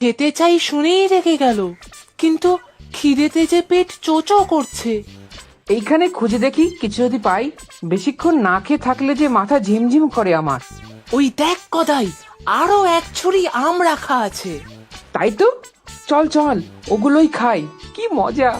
খেতে চাই শুনেই রেগে গেল, কিন্তু খিদেতে যে পেট চোচো করছে। এইখানে খুঁজে দেখি কিছু যদি পাই। বেশিক্ষণ না খেয়ে থাকলে যে মাথা ঝিমঝিম করে আমার। ওই দেখ গদাই, আরো এক ছুরি আম রাখা আছে। তাই তো, চল চল ওগুলোই খাই, কি মজা।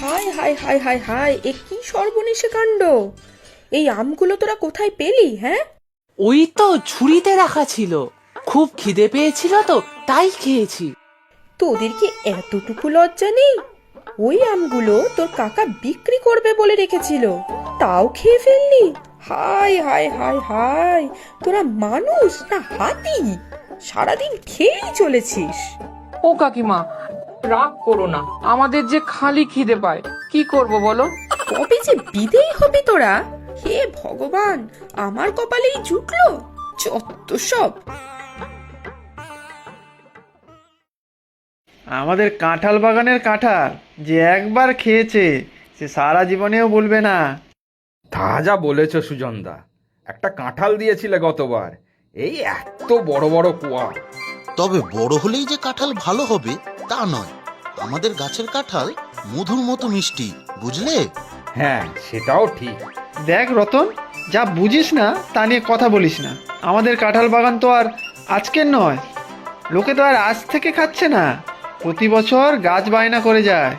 হাই হাই হাই হাই হাই, এ কি সর্বনেশে কাণ্ড! এই আমগুলো তোরা কোথায় পেলি? হ্যাঁ, ওই তো ঝুড়িতে রাখা ছিল, খুব খিদে পেয়েছিল তো তাই খেয়েছি। তোদের কি এতটুকু লজ্জা নেই? ওই আমগুলো তোর কাকা বিক্রি করবে বলে রেখেছিল, তাও খেয়ে ফেললি? হাই হাই হাই হাই, তোরা মানুষ না হাতি? সারাদিন খেয়েই চলেছিস। ও কাকিমা, রাগ করো না, আমাদের যে খালি খিদে পায়, কি করব বলো। কবে যে বিদেয় হবি তোরা? হে ভগবান, আমার কপালেই জুটলো যত সব। আমাদের কাঁঠাল বাগানের কাঁঠাল যে একবার খেয়েছে সে সারা জীবনেও বলবে না। তা যা বলেছ সুজনদা, একটা কাঁঠাল দিয়েছিলে গতবার, এই এত বড় বড় কুয়া। তবে বড় হলেই যে কাঁঠাল ভালো হবে তা নয়। আমাদের গাছের কাঁঠাল মধুর মতো মিষ্টি, বুঝলে? হ্যাঁ, সেটাও ঠিক। দেখ রতন, যা বুঝিস না তা নিয়ে কথা বলিস না। আমাদের কাঁঠাল বাগান তো আর আজকের নয়, লোকে তো আর আজ থেকে খাচ্ছে না, প্রতি বছর গাছ বায়না করে যায়।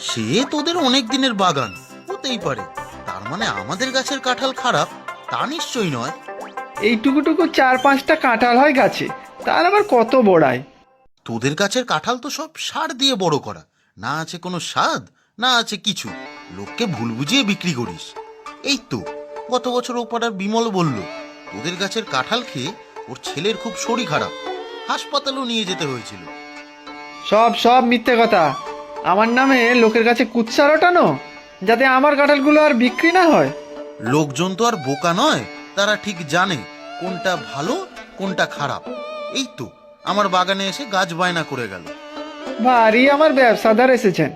সে তোদের অনেক দিনের বাগান, হতেই পারে। তার মানে আমাদের গাছের কাঁঠাল খারাপ তা নিশ্চয়ই নয়। এইটুকুটুকু 4-5টা কাঁঠাল হয় গাছে, তার আবার কত বড়ায়। তোদের গাছের কাঁঠাল তো সব সার দিয়ে বড় করা, না আছে কোনো স্বাদ, না আছে কিছু। লোককে ভুল বুঝিয়ে বিক্রি করিস। এই তো গত বছর ও পাড়ার বিমল বলল তোদের গাছের কাঁঠাল খেয়ে ওর ছেলের খুব শরীর খারাপ, হাসপাতালেও নিয়ে যেতে হয়েছিল। সব সব মিথ্যে কথা। আমার নামে লোকের কাছে কুৎসা রটানো, যাতে আমার কাঁঠালগুলো আর বিক্রি না হয়। লোকজন তো আর বোকা নয়, তারা ঠিক জানে কোনটা ভালো কোনটা খারাপ। এই তো আমার বাগানে এসে গাছ বায়না করে গেল। ভারী আমার ব্যবসাদার এসেছেন,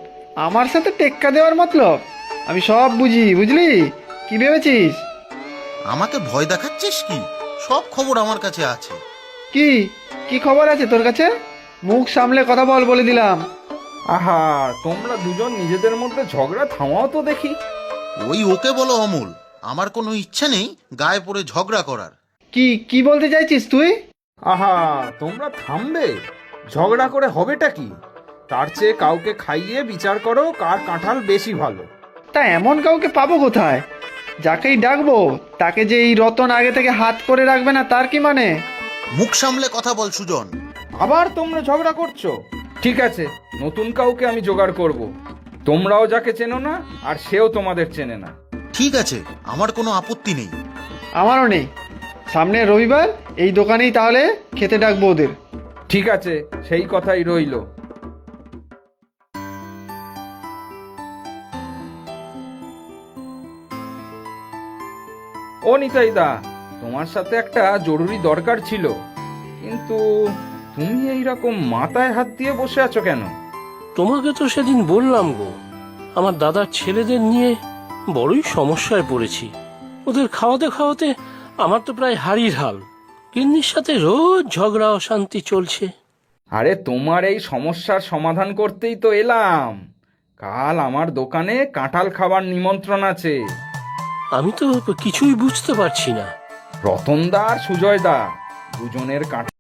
আমার সাথে টেক্কা দেওয়ার মতলব। আমি সব বুঝি, বুঝলি? কি ভেবেছিস? আমাকে ভয় দেখাচ্ছিস কি? সব খবর আমার কাছে আছে। কি কি খবর আছে তোর কাছে? মুখ সামলে কথা বল, বলে দিলাম। আহা, তোমরা দুজন নিজেদের মধ্যে ঝগড়া থামাও তো দেখি। ওই ওকে বলো অমল, আমার কোনো ইচ্ছা নেই গায়ে পড়ে ঝগড়া করার। কি কি বলতে চাইছিস তুই? আহা, তোমরা থামবে? ঝগড়া করে হবেটা কি? তার চেয়ে কাউকে খাইয়ে বিচার করো কার কাঁঠাল বেশি ভালো। তা এমন কাউকে পাবো কোথায়? যাকেই ডাকবো তাকে যে এই রতন আগে থেকে হাত করে রাখবে না তার কি মানে? মুখ সামলে কথা বল সুজন। আবার তোমরা ঝগড়া করছো? ঠিক আছে, নতুন কাউকে আমি জোগাড় করব। তোমরাও যাকে চেনো না আর সেও তোমাদের চেনে না। ঠিক আছে, আমার কোনো আপত্তি নেই। আমারও নেই। সামনে রবিবার এই দোকানেই তাহলে খেতে ডাকবো ওদের। ঠিক আছে, সেই কথাই রইল। ও নিতাইদা, তোমার সাথে একটা জরুরি দরকার ছিল, কিন্তু তুমি এইরকম মাথায় হাত দিয়ে বসে আছো কেন? তোমাকে তো সেদিন বললাম গো, আমার দাদার ছেলেদের নিয়ে বড়ই সমস্যায় পড়েছি। ওদের খাওয়াতে খাওয়াতে আমার তো প্রায় হাড়ির হাল। গিন্নির সাথে রোজ ঝগড়া অশান্তি চলছে। আরে তোমার এই সমস্যার সমাধান করতেই তো এলাম। কাল আমার দোকানে কাঁঠাল খাবার নিমন্ত্রণ আছে। আমি তো কিছুই বুঝতে পারছি না। রতনদা আর সুজয়দা দুজনের কাঁঠাল